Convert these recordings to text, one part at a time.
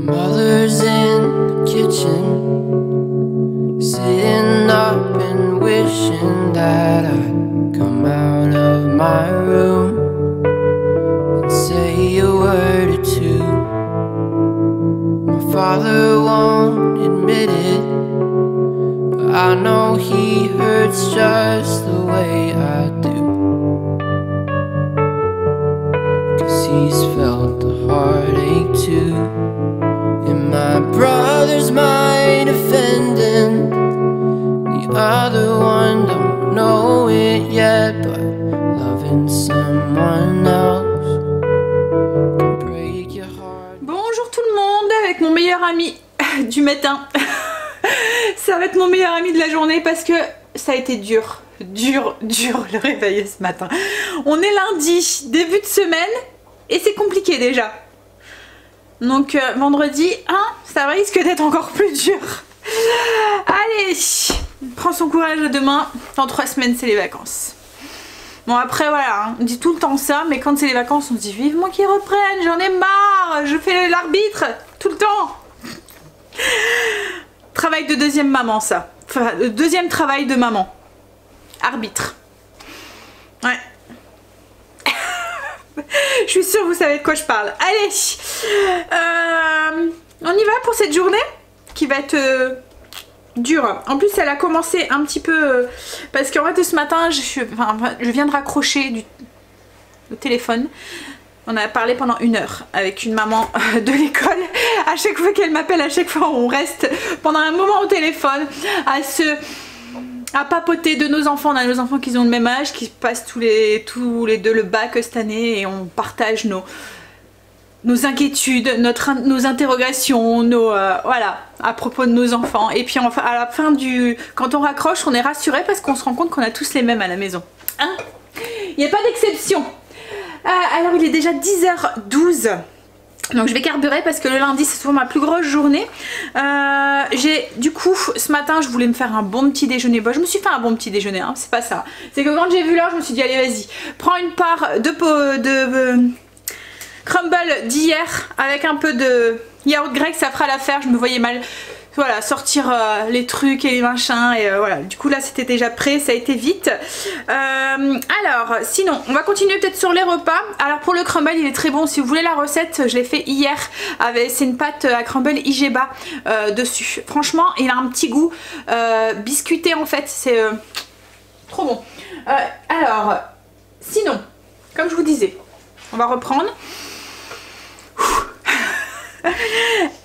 Mother's in the kitchen, sitting up and wishing that I'd come out of my room and say a word or two. My father won't admit it, but I know he hurts just the way I do. 'Cause he's felt the heartache too. And my brother's mind offending, the other one don't know it yet, but loving someone else can break your heart. Bonjour tout le monde, avec mon meilleur ami du matin. Ça va être mon meilleur ami de la journée parce que ça a été dur le réveiller ce matin. On est lundi, début de semaine, et c'est compliqué déjà. Donc vendredi, hein, ça risque d'être encore plus dur. Allez, prends son courage à demain. Dans 3 semaines, c'est les vacances. Bon après voilà, hein, on dit tout le temps ça, mais quand c'est les vacances, on se dit vivement qu'ils reprennent, j'en ai marre, je fais l'arbitre tout le temps. Travail de deuxième maman ça. Enfin, le deuxième travail de maman. Arbitre. Ouais. Je suis sûre que vous savez de quoi je parle. Allez, on y va pour cette journée qui va être dure. En plus, elle a commencé un petit peu parce qu'en fait, ce matin, je viens de raccrocher le téléphone. On a parlé pendant 1 heure avec une maman de l'école. À chaque fois qu'elle m'appelle, à chaque fois, on reste pendant un moment au téléphone à papoter de nos enfants. On a nos enfants qui ont le même âge, qui passent tous les deux le bac cette année, et on partage nos inquiétudes, nos interrogations, voilà, à propos de nos enfants. Et puis enfin, à la fin quand on raccroche, on est rassuré parce qu'on se rend compte qu'on a tous les mêmes à la maison. Hein? Il n'y a pas d'exception. Alors il est déjà 10h12. Donc je vais carburer parce que le lundi c'est souvent ma plus grosse journée. Du coup ce matin je voulais me faire un bon petit déjeuner. Bon, je me suis fait un bon petit déjeuner, hein, c'est pas ça. C'est que quand j'ai vu l'heure je me suis dit allez vas-y, prends une part de crumble d'hier avec un peu de yaourt grec, ça fera l'affaire. Je me voyais mal, voilà, sortir les trucs et les machins, et voilà, du coup là c'était déjà prêt, ça a été vite. Alors sinon on va continuer peut-être sur les repas. Alors pour le crumble il est très bon, si vous voulez la recette je l'ai fait hier, c'est une pâte à crumble Igeba dessus. Franchement il a un petit goût biscuité en fait, c'est trop bon. Alors sinon comme je vous disais, on va reprendre.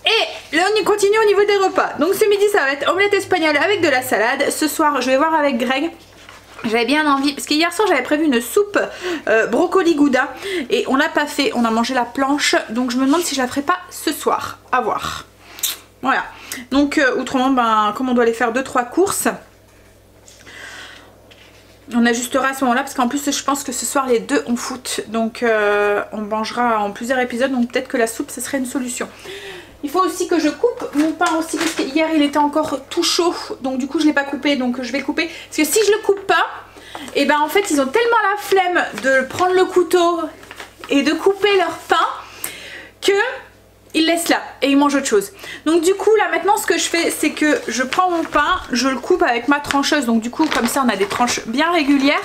Et là on y continue au niveau des repas. Donc ce midi ça va être omelette espagnole avec de la salade. Ce soir je vais voir avec Greg. J'avais bien envie, parce qu'hier soir j'avais prévu une soupe brocoli gouda et on l'a pas fait, on a mangé la planche. Donc je me demande si je la ferai pas ce soir, à voir. Voilà, donc autrement ben, comme on doit aller faire 2-3 courses, on ajustera à ce moment là, parce qu'en plus je pense que ce soir les deux on foot. Donc on mangera en plusieurs épisodes, donc peut-être que la soupe ce serait une solution. Il faut aussi que je coupe mon pain aussi, parce qu'hier il était encore tout chaud, donc du coup je l'ai pas coupé, donc je vais le couper. Parce que si je le coupe pas, et ben en fait ils ont tellement la flemme de prendre le couteau et de couper leur pain que ils laissent là et ils mangent autre chose. Donc du coup là maintenant ce que je fais c'est que je prends mon pain, je le coupe avec ma trancheuse, donc du coup comme ça on a des tranches bien régulières,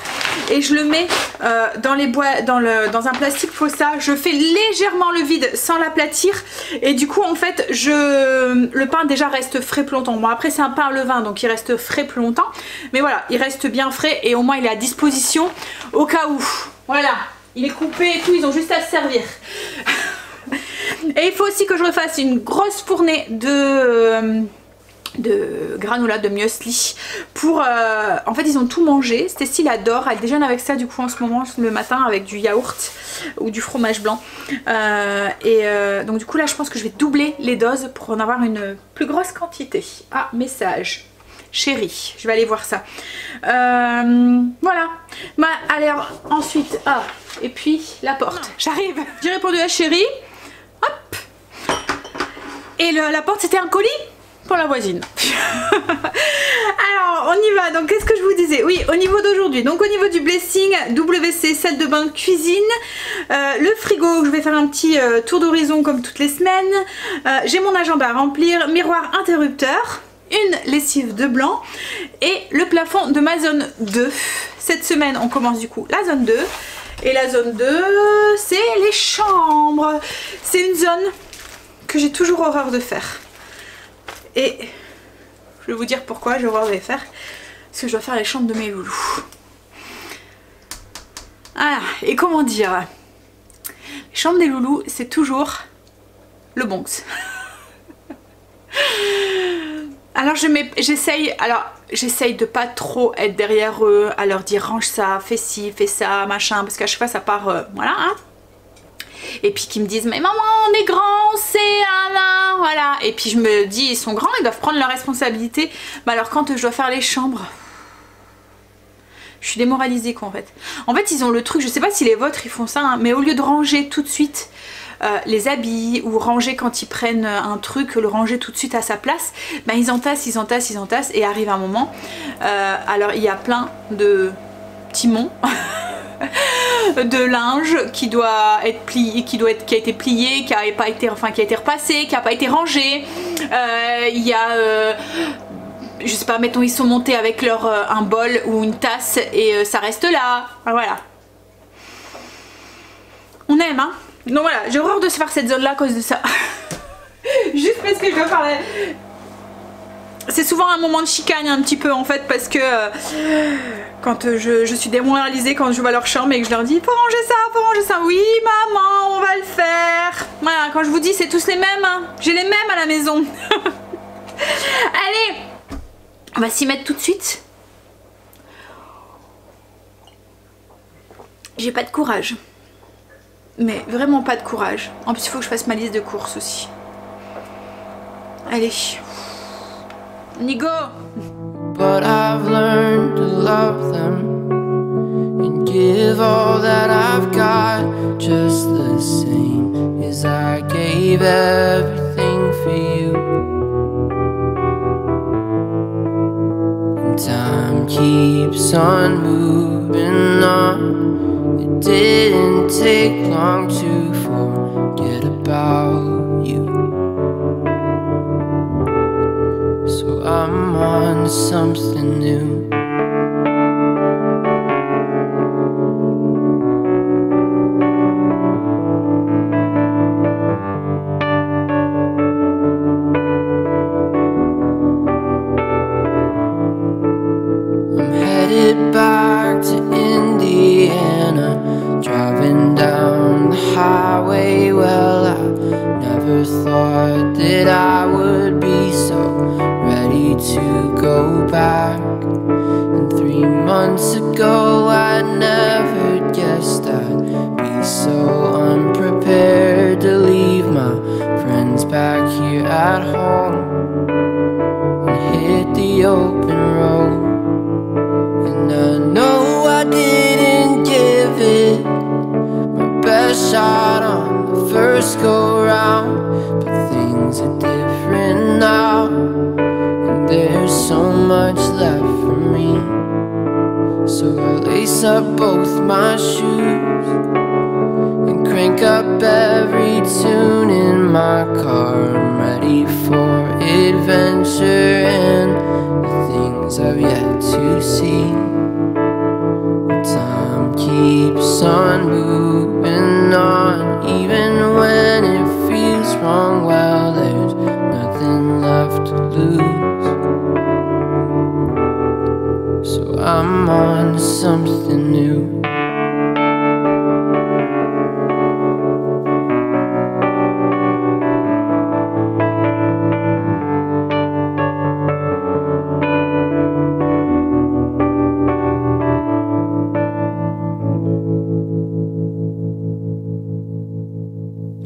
et je le mets dans un plastique fossa. Je fais légèrement le vide sans l'aplatir, et du coup en fait le pain déjà reste frais plus longtemps. Bon après c'est un pain levain donc il reste frais plus longtemps, mais voilà il reste bien frais et au moins il est à disposition au cas où. Voilà, il est coupé et tout, ils ont juste à se servir. Et il faut aussi que je refasse une grosse fournée de granola, de muesli pour en fait ils ont tout mangé. Stécie adore, elle déjeune avec ça du coup en ce moment le matin avec du yaourt ou du fromage blanc, donc du coup là je pense que je vais doubler les doses pour en avoir une plus grosse quantité. Ah, message chérie, je vais aller voir ça. Voilà. Alors ensuite, et puis la porte, j'arrive. J'ai répondu à chérie. Hop. Et la porte c'était un colis. pour la voisine. Alors on y va, donc qu'est-ce que je vous disais? Oui, au niveau d'aujourd'hui, donc au niveau du blessing, WC, salle de bain, cuisine, le frigo, je vais faire un petit tour d'horizon comme toutes les semaines, j'ai mon agenda à remplir, miroir interrupteur, une lessive de blanc et le plafond de ma zone 2. Cette semaine on commence du coup la zone 2 et la zone 2 c'est les chambres. C'est une zone que j'ai toujours horreur de faire et je vais vous dire pourquoi j'ai horreur de les faire. Parce que je dois faire les chambres de mes loulous. Ah, et comment dire, les chambres des loulous c'est toujours le bonx. Alors j'essaye de pas trop être derrière eux, à leur dire range ça, fais ci, fais ça, machin, parce qu'à chaque fois ça part, voilà, hein. Et puis qu'ils me disent mais maman on est grand, c'est un, voilà. Et puis je me dis ils sont grands, ils doivent prendre leurs responsabilités. Mais alors quand je dois faire les chambres, je suis démoralisée quoi en fait. En fait ils ont le truc, je sais pas si les vôtres ils font ça, hein, mais au lieu de ranger tout de suite les habits ou ranger quand ils prennent un truc, le ranger tout de suite à sa place, ben ils entassent et arrive un moment, alors il y a plein de timons de linge qui doit être plié, qui a été plié, qui a été repassé, qui a pas été rangé, il y a je sais pas, mettons ils sont montés avec leur un bol ou une tasse et ça reste là, voilà. On aime hein. Donc voilà, j'ai horreur de se faire cette zone là à cause de ça. Juste parce que je dois faire c'est souvent un moment de chicane un petit peu en fait, parce que quand je suis démoralisée quand je vois leur chambre et que je leur dis faut ranger ça, oui maman on va le faire. Voilà, quand je vous dis c'est tous les mêmes, hein. J'ai les mêmes à la maison. Allez, on va s'y mettre tout de suite. J'ai pas de courage. Mais vraiment pas de courage. En plus il faut que je fasse ma liste de courses aussi. Allez. On y go. But I've learned to love them and give all that I've got just the same as I gave everything for you. And time keeps on moving on. It didn't take long to forget about you. So I'm on to something new. I'm headed back to Indiana, driving down the highway. Well, I never thought that I would be so ready to go back. And 3 months ago I never guessed I'd be so unprepared to leave my friends back here at home and hit the open road. And I know I didn't give it my best shot on the first go round, but things are different now, and there's so much left for me. So I lace up both my shoes and crank up every tune in my car. I'm ready for adventure and the things I've yet to see. Time keeps on moving on, even when it feels wrong. Well, there's nothing left to lose. So I'm on to something new.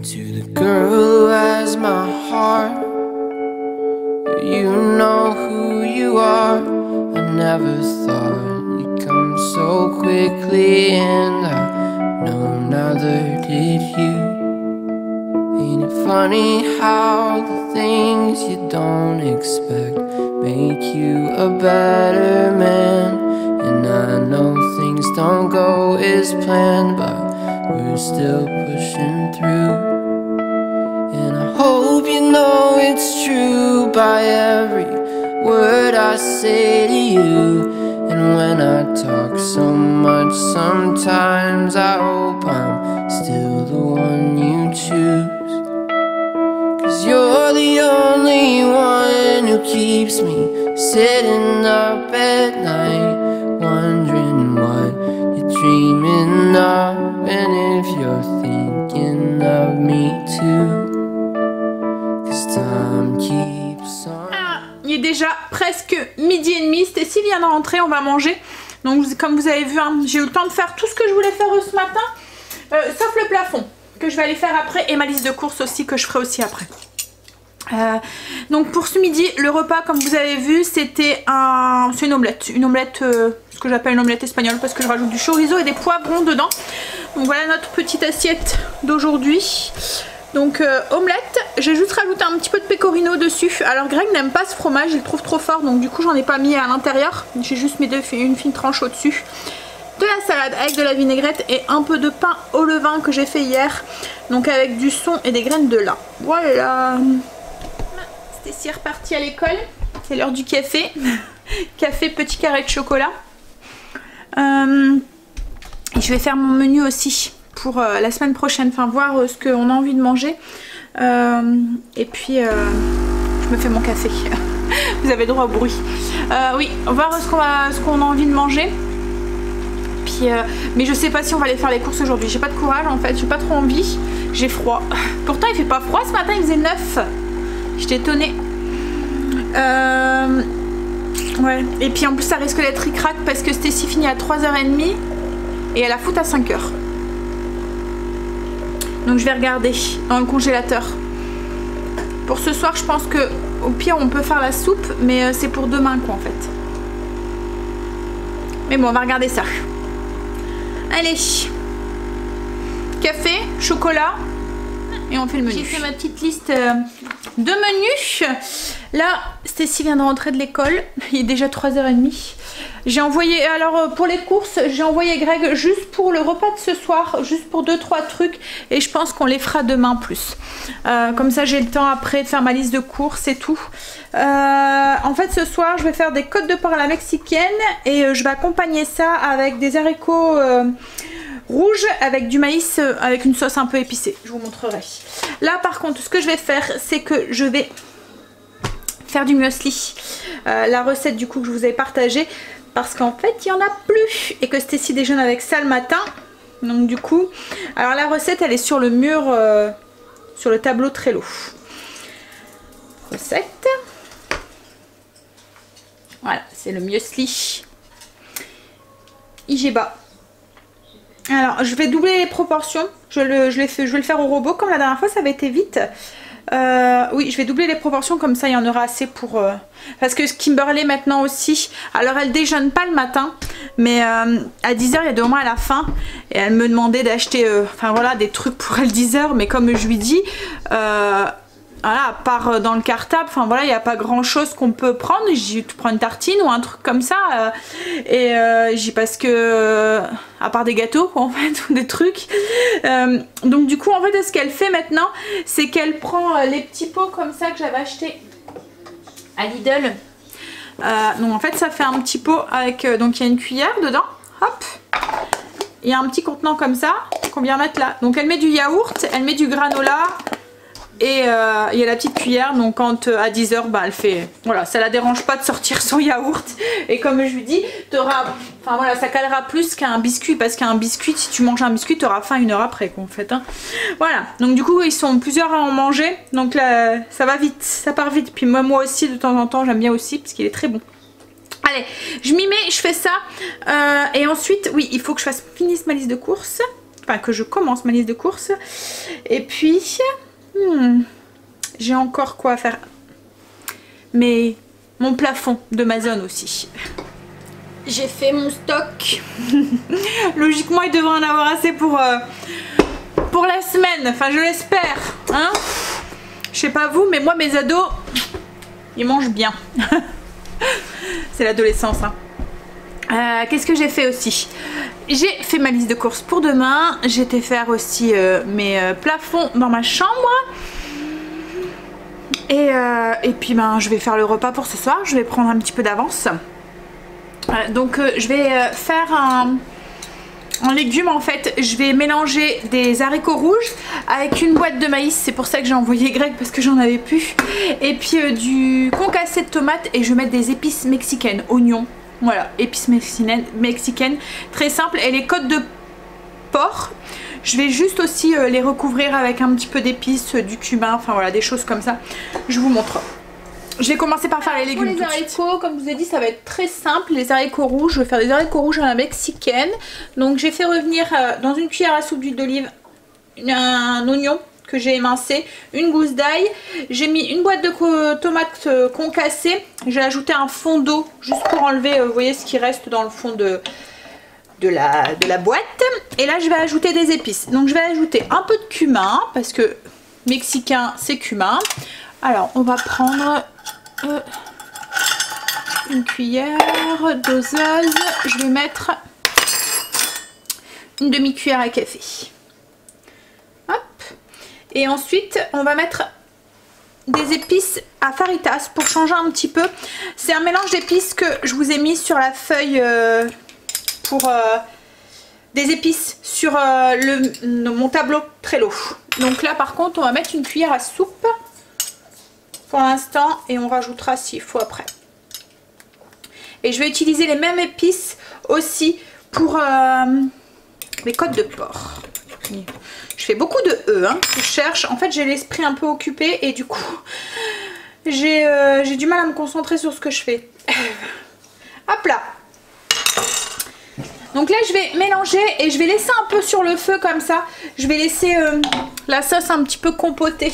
To the girl who has my heart, you know who you are. I never thought you'd come so quickly, and I know neither did you. And if funny how the things you don't expect make you a better man. And I know things don't go as planned, but we're still pushing through. And I hope you know it's true by every word I say to you. And when I talk so much, sometimes I hope I'm still the one you choose. 'Cause you're the only one who keeps me sitting up at night, wondering what you're dreaming of, and if you're thinking of me too. 'Cause time keeps on. Il est déjà presque 12h30. Stacy vient de rentrer, on va manger. Donc comme vous avez vu, hein, j'ai eu le temps de faire tout ce que je voulais faire ce matin, sauf le plafond que je vais aller faire après, et ma liste de courses aussi que je ferai aussi après. Donc pour ce midi, le repas comme vous avez vu, c'était c'est une omelette, ce que j'appelle une omelette espagnole, parce que je rajoute du chorizo et des poivrons dedans. Donc voilà notre petite assiette d'aujourd'hui. Donc omelette, j'ai juste rajouté un petit peu de pecorino dessus. Alors Greg n'aime pas ce fromage, il le trouve trop fort, donc du coup j'en ai pas mis à l'intérieur. J'ai juste mis une fine tranche au-dessus. De la salade avec de la vinaigrette et un peu de pain au levain que j'ai fait hier. Donc avec du son et des graines de lin. Voilà. Stacy est repartie à l'école. C'est l'heure du café. Café petit carré de chocolat. Et je vais faire mon menu aussi pour la semaine prochaine, enfin voir ce qu'on a envie de manger, et puis je me fais mon café. Vous avez droit au bruit. Oui, voir ce qu'on a envie de manger, puis mais je sais pas si on va aller faire les courses aujourd'hui. J'ai pas de courage en fait, j'ai pas trop envie, j'ai froid. Pourtant il fait pas froid ce matin, il faisait 9. J'étais étonnée. Ouais, et puis en plus ça risque d'être ric-rac parce que Stacy finit à 3h30 et elle a foot à 5h. Donc je vais regarder dans le congélateur. Pour ce soir je pense que au pire on peut faire la soupe, mais c'est pour demain quoi en fait. Mais bon on va regarder ça. Allez, café, chocolat et on fait le menu. J'ai fait ma petite liste de menus. Là Stacy vient de rentrer de l'école, il est déjà 3h30. J'ai envoyé, alors pour les courses, j'ai envoyé Greg juste pour le repas de ce soir, juste pour 2-3 trucs, et je pense qu'on les fera demain plus. Comme ça j'ai le temps après de faire ma liste de courses et tout. En fait ce soir je vais faire des côtes de porc à la mexicaine et je vais accompagner ça avec des haricots rouges avec du maïs avec une sauce un peu épicée. Je vous montrerai. Là par contre ce que je vais faire c'est que je vais faire du muesli. La recette du coup que je vous avais partagée. Parce qu'en fait il n'y en a plus et que Stacy déjeune avec ça le matin. Donc du coup, alors la recette elle est sur le mur, sur le tableau Trello. Recette. Voilà, c'est le muesli Igeba. Alors je vais doubler les proportions. Je vais le faire au robot comme la dernière fois, ça avait été vite. Oui, je vais doubler les proportions comme ça il y en aura assez pour... Parce que Kimberley maintenant aussi, alors elle déjeune pas le matin, mais à 10h il y a des moments à la fin et elle me demandait d'acheter enfin voilà des trucs pour elle 10h, mais comme je lui dis voilà, à part dans le cartable, enfin voilà, il n'y a pas grand chose qu'on peut prendre. J'ai dit tu prends une tartine ou un truc comme ça et j'ai dit parce que à part des gâteaux quoi, en fait, ou des trucs, donc du coup en fait ce qu'elle fait maintenant c'est qu'elle prend les petits pots comme ça que j'avais acheté à Lidl, donc en fait ça fait un petit pot avec donc il y a une cuillère dedans, hop, il y a un petit contenant comme ça qu'on vient mettre là, donc elle met du yaourt, elle met du granola. Et il y a la petite cuillère, donc quand à 10h, bah, elle fait, voilà, ça la dérange pas de sortir son yaourt. Et comme je lui dis, enfin voilà, ça calera plus qu'un biscuit, parce qu'un biscuit, si tu manges un biscuit, tu auras faim 1 heure après, quoi, en fait. Hein. Voilà, donc du coup, ils sont plusieurs à en manger, donc là, ça va vite, ça part vite. Puis moi aussi, de temps en temps, j'aime bien aussi, parce qu'il est très bon. Allez, je m'y mets, je fais ça. Et ensuite, oui, il faut que je finisse ma liste de courses. Enfin, que je commence ma liste de courses. Et puis... j'ai encore quoi à faire. Mais mon plafond de ma zone aussi. J'ai fait mon stock. Logiquement il devrait en avoir assez pour la semaine. Enfin je l'espère. Hein, Je sais pas vous, mais moi mes ados, ils mangent bien. C'est l'adolescence, hein. Qu'est-ce que j'ai fait aussi? J'ai fait ma liste de courses pour demain. J'ai été faire aussi mes plafonds dans ma chambre. Et puis ben, je vais faire le repas pour ce soir. Je vais prendre un petit peu d'avance. Donc je vais faire en légumes en fait. Je vais mélanger des haricots rouges avec une boîte de maïs. C'est pour ça que j'ai envoyé Greg parce que j'en avais plus. Et puis du concassé de tomates. Et je vais mettre des épices mexicaines, oignons. Voilà, épices mexicaines, très simple. Et les côtes de porc, je vais juste aussi les recouvrir avec un petit peu d'épices, du cumin, enfin voilà, des choses comme ça. Je vous montre. Je vais commencer par faire les légumes. Pour les haricots, comme je vous ai dit, ça va être très simple. Les haricots rouges, je vais faire des haricots rouges à la mexicaine. Donc j'ai fait revenir dans une cuillère à soupe d'huile d'olive un oignon que j'ai émincé, une gousse d'ail, j'ai mis une boîte de tomates concassées, j'ai ajouté un fond d'eau juste pour enlever, vous voyez ce qui reste dans le fond de la boîte. Et là je vais ajouter des épices, donc je vais ajouter un peu de cumin parce que mexicain c'est cumin. Alors on va prendre une cuillère doseuse, je vais mettre une demi-cuillère à café. Et ensuite, on va mettre des épices à faritas pour changer un petit peu. C'est un mélange d'épices que je vous ai mis sur la feuille pour des épices sur mon tableau Trello. Donc là, par contre, on va mettre une cuillère à soupe pour l'instant et on rajoutera s'il faut après. Et je vais utiliser les mêmes épices aussi pour les côtes de porc. Je fais beaucoup de E, hein. Je cherche, en fait j'ai l'esprit un peu occupé et du coup j'ai du mal à me concentrer sur ce que je fais. Hop là. Donc là je vais mélanger et je vais laisser un peu sur le feu comme ça. Je vais laisser la sauce un petit peu compotée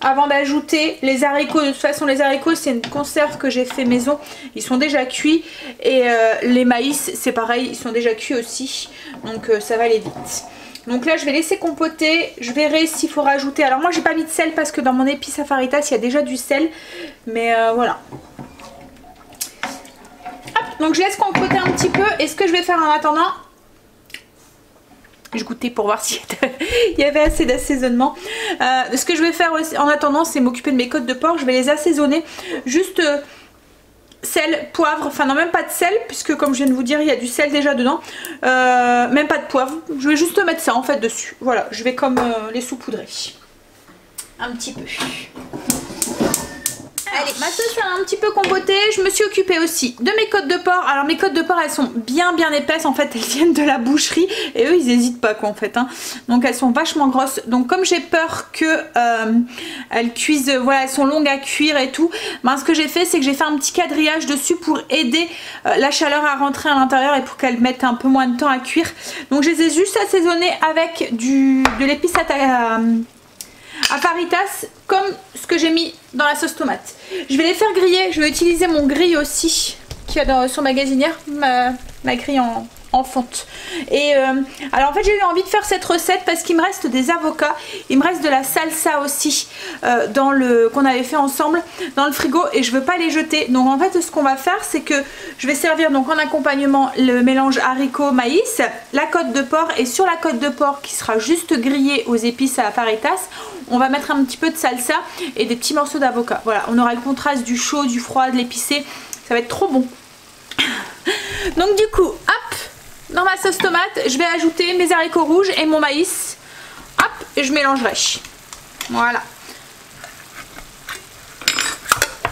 avant d'ajouter les haricots. De toute façon les haricots c'est une conserve que j'ai fait maison, ils sont déjà cuits. Et les maïs c'est pareil, ils sont déjà cuits aussi, donc ça va aller vite. Donc là je vais laisser compoter, je verrai s'il faut rajouter. Alors moi j'ai pas mis de sel parce que dans mon épice à faritas il y a déjà du sel. Mais voilà. Hop, donc je laisse compoter un petit peu. Et ce que je vais faire en attendant, je goûtais pour voir s'il y avait assez d'assaisonnement. Ce que je vais faire aussi, en attendant, c'est m'occuper de mes côtes de porc. Je vais les assaisonner. Juste sel, poivre, enfin non même pas de sel puisque comme je viens de vous dire il y a du sel déjà dedans, même pas de poivre, je vais juste mettre ça en fait dessus, voilà, je vais comme les saupoudrer un petit peu. Allez, ma sauce a un petit peu compoté, je me suis occupée aussi de mes côtes de porc. Alors mes côtes de porc elles sont bien épaisses en fait, elles viennent de la boucherie et eux ils n'hésitent pas quoi en fait, hein. Donc elles sont vachement grosses, donc comme j'ai peur que elles cuisent, voilà elles sont longues à cuire et tout, ben, ce que j'ai fait c'est que j'ai fait un petit quadrillage dessus pour aider la chaleur à rentrer à l'intérieur et pour qu'elles mettent un peu moins de temps à cuire. Donc je les ai juste assaisonnées avec de l'épice à faritas comme ce que j'ai mis dans la sauce tomate. Je vais les faire griller, je vais utiliser mon grille aussi qui est sur ma gazinière, ma grille en fonte. Et alors en fait j'ai eu envie de faire cette recette parce qu'il me reste des avocats, il me reste de la salsa aussi qu'on avait fait ensemble dans le frigo et je veux pas les jeter. Donc en fait ce qu'on va faire c'est que je vais servir donc en accompagnement le mélange haricot maïs, la côte de porc, et sur la côte de porc qui sera juste grillée aux épices à faritas, on va mettre un petit peu de salsa et des petits morceaux d'avocat. Voilà, on aura le contraste du chaud, du froid, de l'épicé, ça va être trop bon. Donc du coup, hop, dans ma sauce tomate, je vais ajouter mes haricots rouges et mon maïs. Hop, et je mélangerai. Voilà.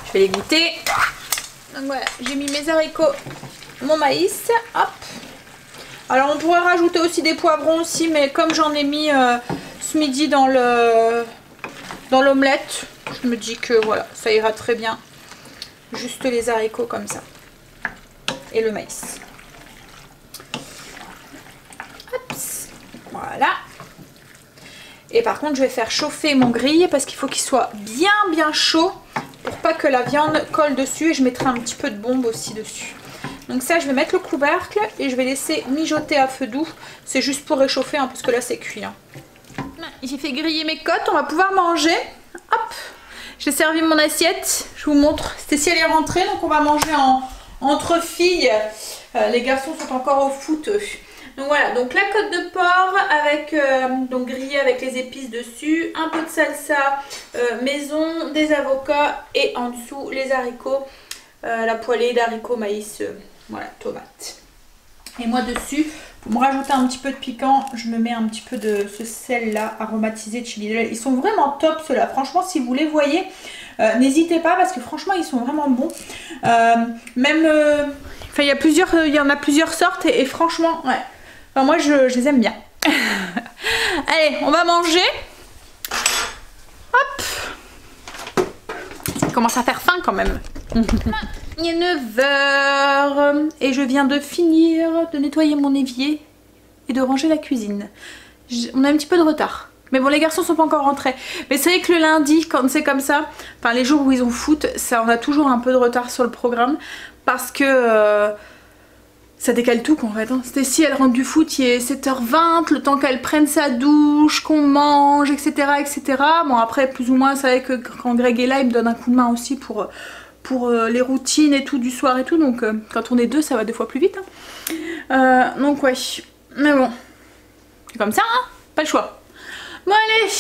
Je vais les goûter. Donc voilà, j'ai mis mes haricots, mon maïs. Hop. Alors on pourrait rajouter aussi des poivrons aussi, mais comme j'en ai mis ce midi dans l'omelette, je me dis que voilà, ça ira très bien. Juste les haricots comme ça. Et le maïs. Voilà. Et par contre je vais faire chauffer mon grille parce qu'il faut qu'il soit bien chaud pour pas que la viande colle dessus, et je mettrai un petit peu de bombe aussi dessus. Donc ça je vais mettre le couvercle et je vais laisser mijoter à feu doux. C'est juste pour réchauffer hein, parce que là c'est cuit hein. J'ai fait griller mes côtes, on va pouvoir manger. Hop, j'ai servi mon assiette, je vous montre. Stécie elle est rentrée, donc on va manger entre filles. Les garçons sont encore au foot. Donc voilà, donc la côte de porc avec donc grillée avec les épices dessus, un peu de salsa maison, des avocats et en dessous les haricots, la poêlée d'haricots, maïs, voilà, tomates. Et moi dessus, pour me rajouter un petit peu de piquant, je me mets un petit peu de ce sel là aromatisé de chili. Ils sont vraiment top ceux-là, franchement si vous les voyez, n'hésitez pas parce que franchement ils sont vraiment bons. Même, enfin il y en a plusieurs sortes et franchement, ouais. Enfin, moi je les aime bien. Allez, on va manger. Hop. Ça commence à faire faim quand même. Il est 9 h et je viens de finir de nettoyer mon évier et de ranger la cuisine. On a un petit peu de retard. Mais bon, les garçons sont pas encore rentrés. Mais c'est vrai que le lundi, quand c'est comme ça, enfin les jours où ils ont foot, ça, on a toujours un peu de retard sur le programme parce que ça décale tout en fait. Hein. Stécie elle rentre du foot, il est 7 h 20, le temps qu'elle prenne sa douche, qu'on mange, etc., etc. Bon après plus ou moins c'est vrai que quand Greg est là il me donne un coup de main aussi pour les routines et tout du soir et tout. Donc quand on est deux ça va des fois plus vite. Hein. Donc ouais, mais bon, c'est comme ça hein, pas le choix. Bon allez,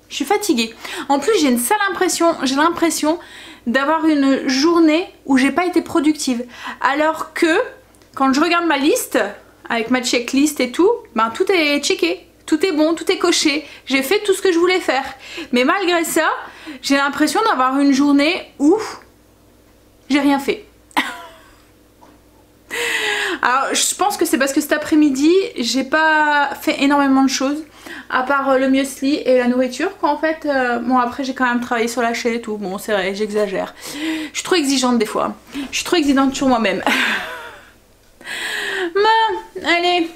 je suis fatiguée. En plus j'ai une sale impression, j'ai l'impression d'avoir une journée où j'ai pas été productive. Alors que quand je regarde ma liste, avec ma checklist et tout, ben tout est checké, tout est bon, tout est coché. J'ai fait tout ce que je voulais faire. Mais malgré ça, j'ai l'impression d'avoir une journée où j'ai rien fait. Alors je pense que c'est parce que cet après-midi, j'ai pas fait énormément de choses. À part le muesli et la nourriture quoi en fait. Bon après j'ai quand même travaillé sur la chaîne et tout. Bon c'est vrai j'exagère. Je suis trop exigeante des fois. Je suis trop exigeante sur moi-même. Bon allez.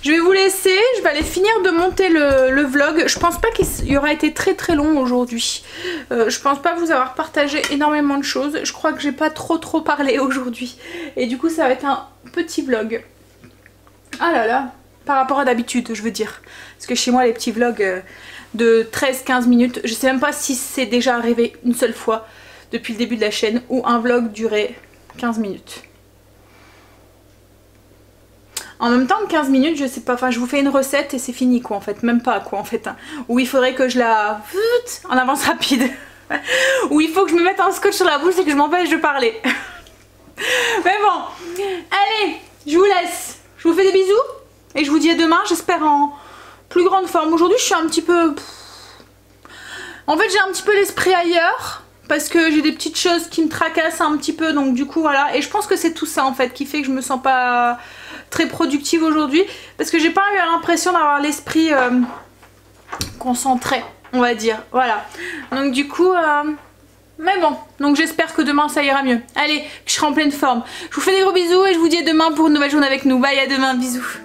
Je vais vous laisser. Je vais aller finir de monter le vlog. Je pense pas qu'il aura été très très long aujourd'hui. Je pense pas vous avoir partagé énormément de choses. Je crois que j'ai pas trop parlé aujourd'hui. Et du coup ça va être un petit vlog. Ah là là. Par rapport à d'habitude je veux dire. Parce que chez moi les petits vlogs de 13-15 minutes, je sais même pas si c'est déjà arrivé une seule fois depuis le début de la chaîne où un vlog durait 15 minutes. En même temps 15 minutes je sais pas, enfin je vous fais une recette et c'est fini quoi en fait, même pas quoi en fait. Hein. Où il faudrait que je la en avance rapide. Où il faut que je me mette un scotch sur la bouche et que je m'empêche de parler. Mais bon, allez, je vous laisse. Je vous fais des bisous. Et je vous dis à demain, j'espère en plus grande forme. Aujourd'hui je suis un petit peu... En fait j'ai un petit peu l'esprit ailleurs. Parce que j'ai des petites choses qui me tracassent un petit peu. Donc du coup voilà. Et je pense que c'est tout ça en fait qui fait que je me sens pas très productive aujourd'hui. Parce que j'ai pas eu l'impression d'avoir l'esprit concentré, on va dire. Voilà. Donc du coup... Mais bon, donc j'espère que demain ça ira mieux. Allez, que je serai en pleine forme. Je vous fais des gros bisous et je vous dis à demain pour une nouvelle journée avec nous. Bye, à demain, bisous.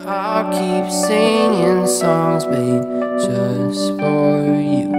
I'll keep singing songs made just for you.